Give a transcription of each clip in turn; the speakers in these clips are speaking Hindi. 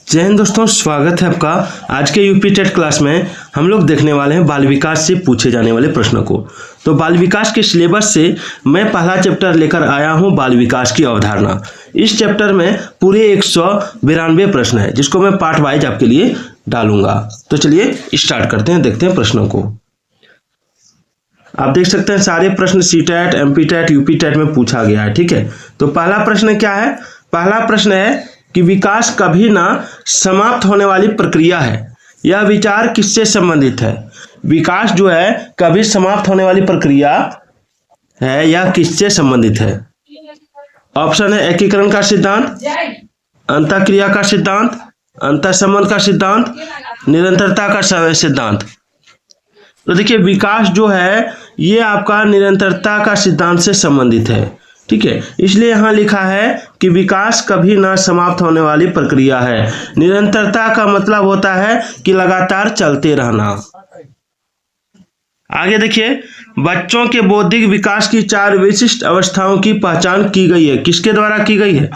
जय हिंद दोस्तों, स्वागत है आपका। आज के यूपी टेट क्लास में हम लोग देखने वाले हैं बाल विकास से पूछे जाने वाले प्रश्नों को। तो बाल विकास के सिलेबस से मैं पहला चैप्टर लेकर आया हूं, बाल विकास की अवधारणा। इस चैप्टर में पूरे 192 प्रश्न है, जिसको मैं पार्ट वाइज आपके लिए डालूंगा। तो चलिए स्टार्ट करते हैं, देखते हैं प्रश्नों को। आप देख सकते हैं सारे प्रश्न CTET, MP TET, UP TET में पूछा गया है। ठीक है, तो पहला प्रश्न क्या है? पहला प्रश्न है कि विकास कभी ना समाप्त होने वाली प्रक्रिया है। यह विचार किससे संबंधित है? विकास जो है कभी समाप्त होने वाली प्रक्रिया है, यह किससे संबंधित है? ऑप्शन है एकीकरण का सिद्धांत, अंतःक्रिया का सिद्धांत, अंतःसंबंध का सिद्धांत, निरंतरता का सिद्धांत। तो देखिए, विकास जो है ये आपका निरंतरता का सिद्धांत से संबंधित है। ठीक है, इसलिए यहां लिखा है कि विकास कभी ना समाप्त होने वाली प्रक्रिया है। निरंतरता का मतलब होता है कि लगातार चलते रहना। आगे देखिए, बच्चों के बौद्धिक विकास की 4 विशिष्ट अवस्थाओं की पहचान की गई है। किसके द्वारा की गई है?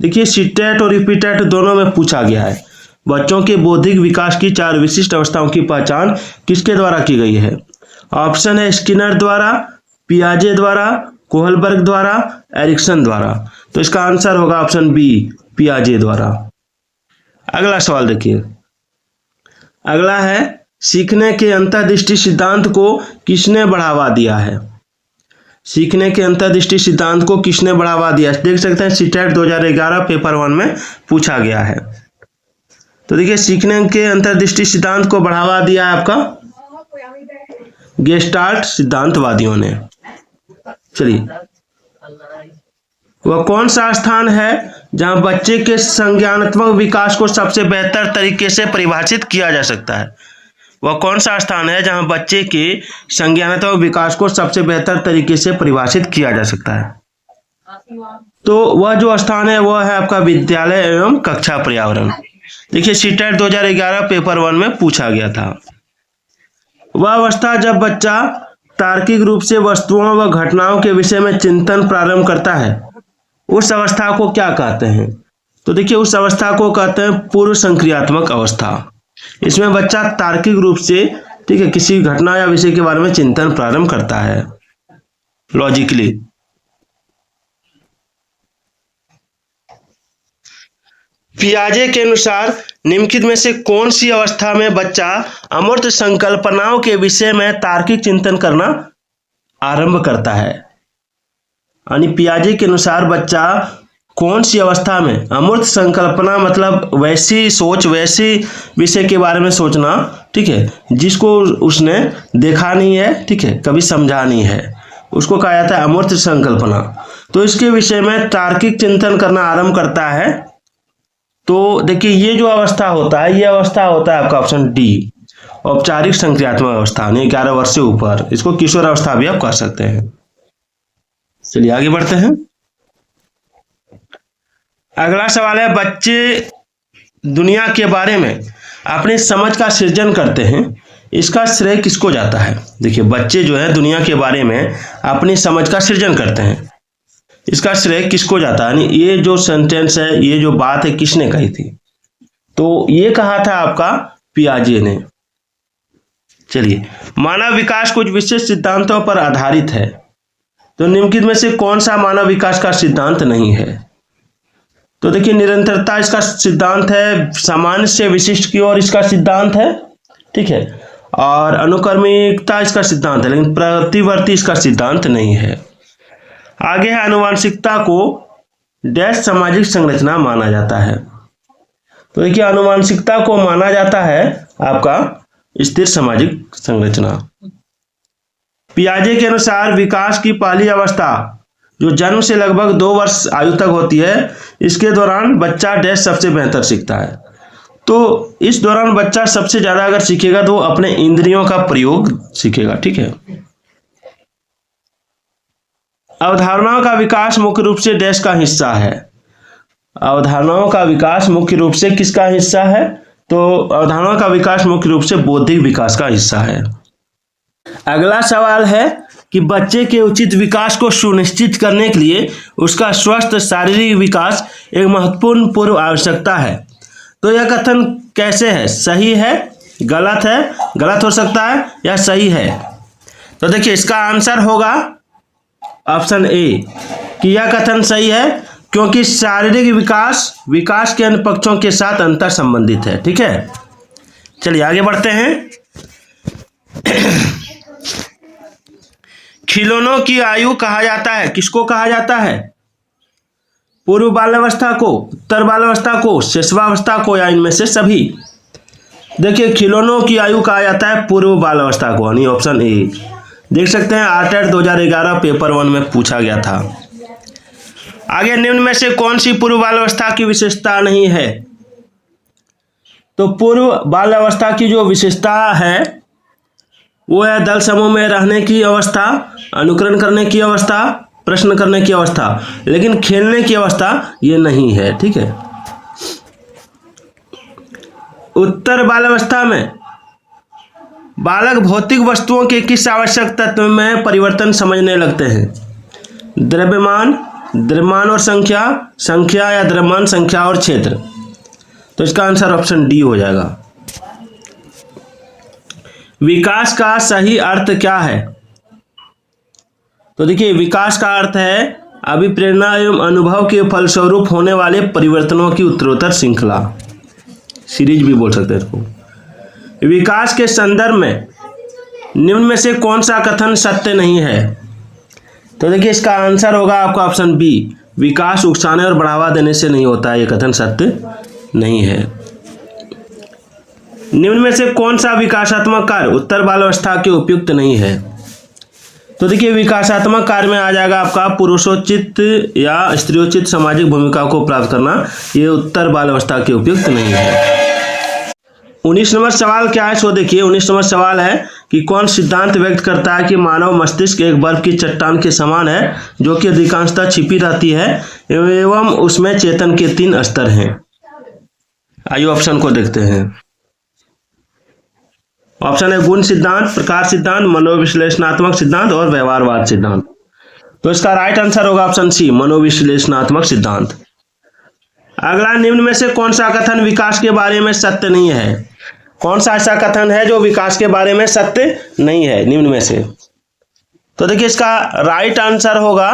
देखिए, सीटेट और यूपीटेट दोनों में पूछा गया है। बच्चों के बौद्धिक विकास की 4 विशिष्ट अवस्थाओं की पहचान किसके द्वारा की गई है? ऑप्शन है स्किनर द्वारा, पियाजे द्वारा, कोहलबर्ग द्वारा, एरिक्सन द्वारा। तो इसका आंसर होगा ऑप्शन बी, पियाजे द्वारा। अगला सवाल देखिए, अगला है सीखने के अंतर्दृष्टि सिद्धांत को किसने बढ़ावा दिया है? सीखने के अंतर्दृष्टि सिद्धांत को किसने बढ़ावा दिया? देख सकते हैं सीटेट 2011 पेपर 1 में पूछा गया है। तो देखिए, सीखने के अंतर्दृष्टि सिद्धांत को बढ़ावा दिया है आपका गेस्टाल्ट सिद्धांतवादियों ने। चलिए, वह कौन सा स्थान है जहां बच्चे के संज्ञानात्मक विकास को सबसे बेहतर तरीके से परिभाषित किया जा सकता है? वह कौन सा स्थान है जहां बच्चे के संज्ञानात्मक विकास को सबसे बेहतर तरीके से परिभाषित किया जा सकता है? तो वह जो स्थान है वह है आपका विद्यालय एवं कक्षा पर्यावरण। देखिए, सीटेट 2011 पेपर 1 में पूछा गया था। वह अवस्था जब बच्चा तार्किक रूप से वस्तुओं व घटनाओं के विषय में चिंतन प्रारंभ करता है, उस अवस्था को क्या कहते हैं? तो देखिए, उस अवस्था को कहते हैं पूर्व संक्रियात्मक अवस्था। इसमें बच्चा तार्किक रूप से, ठीक है, किसी घटना या विषय के बारे में चिंतन प्रारंभ करता है लॉजिकली। पियाजे के अनुसार निम्नलिखित में से कौन सी अवस्था में बच्चा अमूर्त संकल्पनाओं के विषय में तार्किक चिंतन करना आरंभ करता है? यानी पियाजे के अनुसार बच्चा कौन सी अवस्था में अमूर्त संकल्पना, मतलब वैसी सोच, वैसी विषय के बारे में सोचना, ठीक है, जिसको उसने देखा नहीं है, ठीक है, कभी समझा नहीं है, उसको कहा जाता है अमूर्त संकल्पना। तो इसके विषय में तार्किक चिंतन करना आरंभ करता है। तो देखिए, ये जो अवस्था होता है, ये अवस्था होता है आपका ऑप्शन डी, औपचारिक संक्रियात्मक अवस्था, यानी 11 वर्ष से ऊपर। इसको किशोर अवस्था भी आप कह सकते हैं। चलिए आगे बढ़ते हैं। अगला सवाल है, बच्चे दुनिया के बारे में अपनी समझ का सृजन करते हैं, इसका श्रेय किसको जाता है? देखिए, बच्चे जो है दुनिया के बारे में अपनी समझ का सृजन करते हैं, इसका श्रेय किसको जाता है? यानी ये जो सेंटेंस है, ये जो बात है, किसने कही थी? तो ये कहा था आपका पियाजे ने। चलिए, मानव विकास कुछ विशेष सिद्धांतों पर आधारित है, तो निम्नलिखित में से कौन सा मानव विकास का सिद्धांत नहीं है? तो देखिए, निरंतरता इसका सिद्धांत है, सामान्य से विशिष्ट की ओर इसका सिद्धांत है, ठीक है, और अनुक्रमिकता इसका सिद्धांत है, लेकिन प्रतिवर्ती इसका सिद्धांत नहीं है। आगे है, आनुवांशिकता को डैश सामाजिक संरचना माना जाता है। तो देखिए, आनुवांशिकता को माना जाता है आपका स्थिर सामाजिक संरचना। पियाजे के अनुसार विकास की पहली अवस्था जो जन्म से लगभग 2 वर्ष आयु तक होती है, इसके दौरान बच्चा डैश सबसे बेहतर सीखता है। तो इस दौरान बच्चा सबसे ज्यादा अगर सीखेगा तो अपने इंद्रियों का प्रयोग सीखेगा। ठीक है, अवधारणाओं का विकास मुख्य रूप से डैश का हिस्सा है। अवधारणाओं का विकास मुख्य रूप से किसका हिस्सा है? तो अवधारणाओं का विकास मुख्य रूप से बौद्धिक विकास का हिस्सा है। अगला सवाल है कि बच्चे के उचित विकास को सुनिश्चित करने के लिए उसका स्वस्थ शारीरिक विकास एक महत्वपूर्ण पूर्व आवश्यकता है। तो यह कथन कैसे है? सही है, गलत है, गलत हो सकता है या सही है? तो देखिए इसका आंसर होगा ऑप्शन ए कि यह कथन सही है, क्योंकि शारीरिक विकास के अन्य पक्षों के साथ अंतर संबंधित है। ठीक है, चलिए आगे बढ़ते हैं। खिलौनों की आयु कहा जाता है, किसको कहा जाता है? पूर्व बाल्यावस्था को, उत्तर बाल्यावस्था को, शिशुवावस्था को, या इनमें से सभी? देखिए खिलौनों की आयु कहा जाता है पूर्व बाल्यावस्था को, यानी ऑप्शन ए। देख सकते हैं आर्ट 2011 पेपर 1 में पूछा गया था। आगे, निम्न में से कौन सी पूर्व बाल्यावस्था की विशेषता नहीं है? तो पूर्व बाल्यावस्था की जो विशेषता है वो है दल समूह में रहने की अवस्था, अनुकरण करने की अवस्था, प्रश्न करने की अवस्था, लेकिन खेलने की अवस्था ये नहीं है। ठीक है, उत्तर बाल्यावस्था में बालक भौतिक वस्तुओं के किस आवश्यक तत्व में परिवर्तन समझने लगते हैं? द्रव्यमान और संख्या या द्रव्यमान, संख्या और क्षेत्र? तो इसका आंसर ऑप्शन डी हो जाएगा। विकास का सही अर्थ क्या है? तो देखिए विकास का अर्थ है अभिप्रेरणा एवं अनुभव के फलस्वरूप होने वाले परिवर्तनों की उत्तरोत्तर श्रृंखला, सीरीज भी बोल सकते हैं इसको। विकास के संदर्भ में निम्न में से कौन सा कथन सत्य नहीं है? तो देखिए इसका आंसर होगा आपका ऑप्शन बी, विकास उकसाने और बढ़ावा देने से नहीं होता है, यह कथन सत्य नहीं है। निम्न में से कौन सा विकासात्मक कार्य उत्तर बाल्यावस्था के उपयुक्त नहीं है? तो देखिए विकासात्मक कार्य में आ जाएगा आपका पुरुषोचित या स्त्रियोचित सामाजिक भूमिका को प्राप्त करना, ये उत्तर बाल्यावस्था के उपयुक्त नहीं है। 19 नंबर सवाल क्या है सो देखिए। 19 नंबर सवाल है कि कौन सिद्धांत व्यक्त करता है कि मानव मस्तिष्क एक बर्फ की चट्टान के समान है जो कि अधिकांशतः छिपी रहती है एवं उसमें चेतन के 3 स्तर हैं। आइए ऑप्शन को देखते हैं। ऑप्शन है गुण सिद्धांत, प्रकार सिद्धांत, मनोविश्लेषणात्मक सिद्धांत और व्यवहारवाद सिद्धांत। तो इसका राइट आंसर होगा ऑप्शन सी, मनोविश्लेषणात्मक सिद्धांत। अगला, निम्न में से कौन सा कथन विकास के बारे में सत्य नहीं है? कौन सा ऐसा कथन है जो विकास के बारे में सत्य नहीं है निम्न में से? तो देखिए इसका राइट आंसर होगा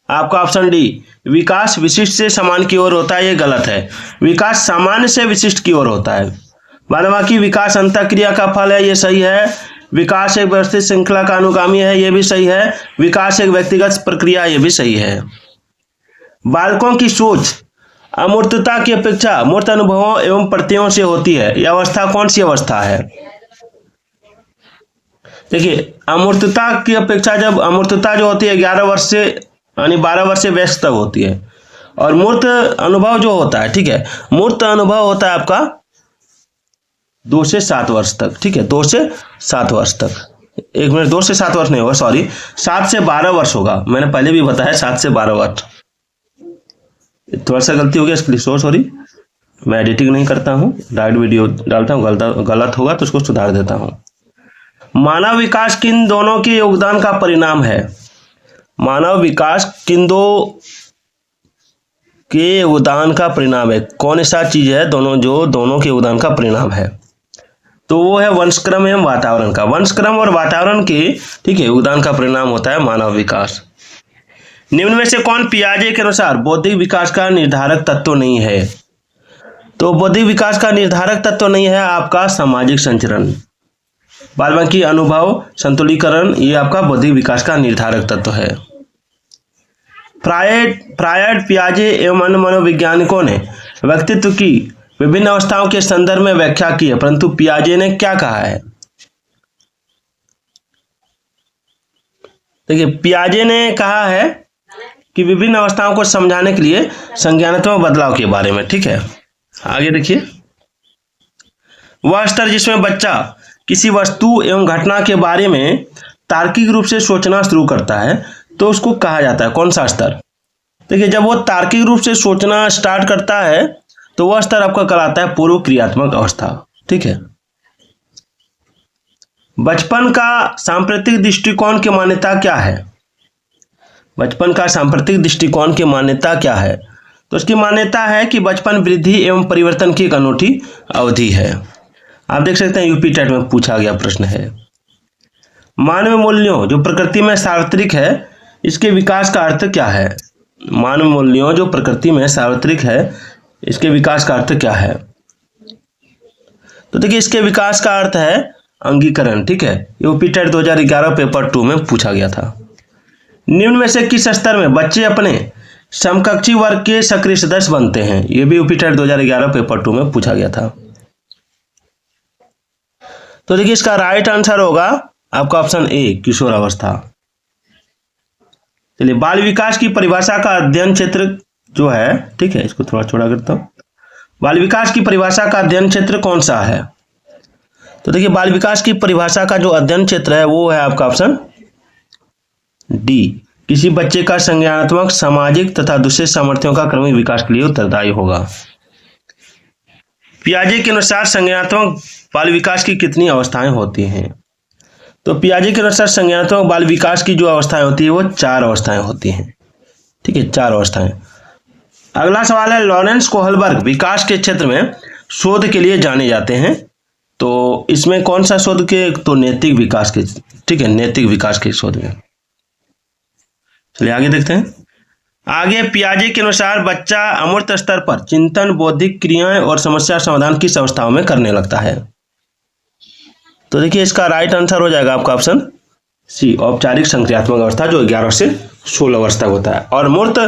आपका ऑप्शन डी, विकास विशिष्ट से समान की ओर होता है, ये गलत है। विकास सामान्य से विशिष्ट की ओर होता है। बाकी विकास अंतःक्रिया का फल है, ये सही है। विकास एक व्यवस्थित श्रृंखला का अनुगामी है, ये भी सही है। विकास एक व्यक्तिगत प्रक्रिया, ये भी सही है। बालकों की सोच अमूर्तता की अपेक्षा मूर्त अनुभवों एवं प्रत्ययों से होती है, यह अवस्था कौन सी अवस्था है? देखिए अमूर्तता की अपेक्षा, जब अमूर्तता जो होती है 11 वर्ष से यानी 12 वर्ष से वयस्क तक होती है, और मूर्त अनुभव जो होता है, ठीक है, मूर्त अनुभव होता है आपका 2 से 7 वर्ष तक। ठीक है, 2 से 7 वर्ष तक। 1 मिनट, 2 से 7 वर्ष नहीं होगा, सॉरी, 7 से 12 वर्ष होगा। मैंने पहले भी बताया 7 से 12 वर्ष। थोड़ा सा गलती हो गया, इसके लिए सॉरी। मैं एडिटिंग नहीं करता हूँ, डायरेक्ट वीडियो डालता हूँ, गलत होगा तो उसको सुधार देता हूँ। मानव विकास किन दोनों के योगदान का परिणाम है? मानव विकास किन दो के योगदान का परिणाम है? कौन सा चीज है दोनों के योगदान का परिणाम है? तो वो है वंशक्रम एवं वातावरण का। वंशक्रम और वातावरण के, ठीक है, योगदान का परिणाम होता है मानव विकास। निम्न में से कौन पियाजे के अनुसार बौद्धिक विकास का निर्धारक तत्व नहीं है? तो बौद्धिक विकास का निर्धारक तत्व नहीं है आपका सामाजिक संचरण। बाकी अनुभव, संतुलीकरण, ये आपका बौद्धिक विकास का निर्धारक तत्व है। फ्रायड, पियाजे एवं अन्य मनोवैज्ञानिकों ने व्यक्तित्व की विभिन्न अवस्थाओं के संदर्भ में व्याख्या की है, परंतु पियाजे ने क्या कहा है? देखिए पियाजे ने कहा है कि विभिन्न अवस्थाओं को समझाने के लिए संज्ञानात्मक बदलाव के बारे में। ठीक है, आगे देखिए। वह स्तर जिसमें बच्चा किसी वस्तु एवं घटना के बारे में तार्किक रूप से सोचना शुरू करता है, तो उसको कहा जाता है कौन सा स्तर? देखिए जब वो तार्किक रूप से सोचना स्टार्ट करता है तो वह स्तर आपका कहलाता है पूर्व क्रियात्मक अवस्था। ठीक है, बचपन का सांप्रतिक दृष्टिकोण की मान्यता क्या है? बचपन का सांप्रतिक दृष्टिकोण की मान्यता क्या है? तो इसकी मान्यता है कि बचपन वृद्धि एवं परिवर्तन की एक अनूठी अवधि है। आप देख सकते हैं यूपी टेट में पूछा गया प्रश्न है। मानव मूल्यों जो प्रकृति में सार्वत्रिक है, इसके विकास का अर्थ क्या है? मानव मूल्यों जो प्रकृति में सार्वत्रिक है, इसके विकास का अर्थ क्या है? तो देखिए इसके विकास का अर्थ है अंगीकरण। ठीक है, यूपी टेट 2011 पेपर 2 में पूछा गया था। निम्न में से किस स्तर में बच्चे अपने समकक्षी वर्ग के सक्रिय सदस्य बनते हैं? यह भी यूपी टेट 2011 पेपर 2 में पूछा गया था। तो देखिए इसका राइट आंसर होगा आपका ऑप्शन ए, किशोरावस्था। चलिए, बाल विकास की परिभाषा का अध्ययन क्षेत्र जो है, ठीक है, इसको थोड़ा छोटा करता हूं। बाल विकास की परिभाषा का अध्ययन क्षेत्र कौन सा है? तो देखिए बाल विकास की परिभाषा का जो अध्ययन क्षेत्र है वो है आपका ऑप्शन डी, किसी बच्चे का संज्ञानात्मक, सामाजिक तथा दूसरे सामर्थ्यों का क्रमिक विकास के लिए उत्तरदायी होगा। पियाजे के अनुसार संज्ञानात्मक बाल विकास की कितनी अवस्थाएं होती हैं? तो पियाजे के अनुसार संज्ञानात्मक बाल विकास की जो अवस्थाएं होती है वो 4 अवस्थाएं होती हैं। ठीक है, 4 अवस्थाएं। अगला सवाल है, लॉरेंस कोहलबर्ग विकास के क्षेत्र में शोध के लिए जाने जाते हैं, तो इसमें कौन सा शोध के? तो नैतिक विकास के। ठीक है, नैतिक विकास के शोध में। चलिए आगे देखते हैं। आगे पियाजे के अनुसार बच्चा अमूर्त स्तर पर चिंतन, बौद्धिक क्रियाएं और समस्या समाधान किस अवस्थाओं में करने लगता है? तो देखिए इसका राइट आंसर हो जाएगा आपका ऑप्शन सी, औपचारिक संक्रियात्मक अवस्था, जो 11 से 16 वर्ष तक होता है, और मूर्त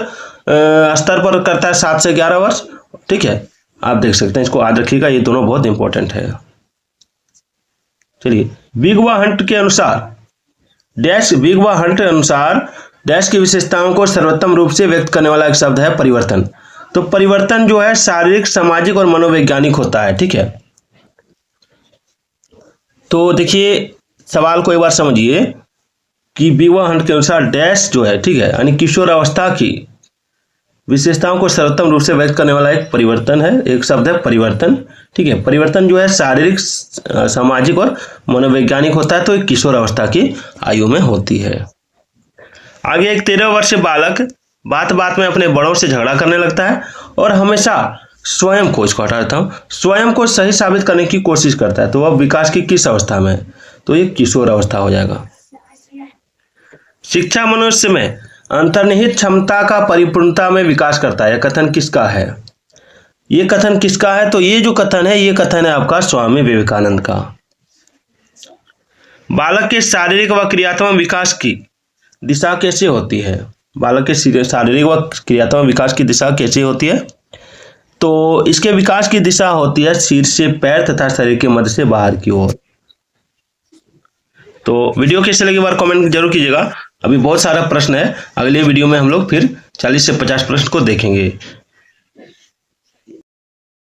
स्तर पर करता है 7 से 11 वर्ष। ठीक है, आप देख सकते हैं, इसको याद रखिएगा, ये दोनों बहुत इंपॉर्टेंट है। चलिए, बिग व हंट के अनुसार डैश, बिग व हंट के अनुसार डैश की विशेषताओं को सर्वोत्तम रूप से व्यक्त करने वाला एक शब्द है परिवर्तन। तो परिवर्तन जो है शारीरिक, सामाजिक और मनोवैज्ञानिक होता है। ठीक है, तो देखिए सवाल को एक बार समझिए कि बिग व हंट के अनुसार डैश जो है, ठीक है, यानी किशोर अवस्था की विशेषताओं को सर्वोत्तम रूप से व्यक्त करने वाला एक परिवर्तन है, एक शब्द है परिवर्तन। ठीक है, परिवर्तन जो है शारीरिक, सामाजिक और मनोवैज्ञानिक होता है, तो एक किशोर अवस्था की आयु में होती है। आगे एक 13 वर्षीय बालक बात बात में अपने बड़ों से झगड़ा करने लगता है और हमेशा स्वयं को, इसको हटा देता हूं, स्वयं को सही साबित करने की कोशिश करता है, तो वह विकास की किस अवस्था में है? तो ये किशोर अवस्था हो जाएगा। शिक्षा मनुष्य में अंतर्निहित क्षमता का परिपूर्णता में विकास करता है, यह कथन किसका है? ये कथन किसका है? तो ये जो कथन है, ये कथन है आपका स्वामी विवेकानंद का। बालक के शारीरिक व क्रियात्मक विकास की दिशा कैसे होती है? बालक के शारीरिक व क्रियात्मक विकास की दिशा कैसे होती है? तो इसके विकास की दिशा होती है सिर से पैर तथा शरीर के मध्य से बाहर की ओर। तो वीडियो कैसे लगी बार कमेंट जरूर कीजिएगा। अभी बहुत सारा प्रश्न है, अगले वीडियो में हम लोग फिर 40 से 50 प्रश्न को देखेंगे।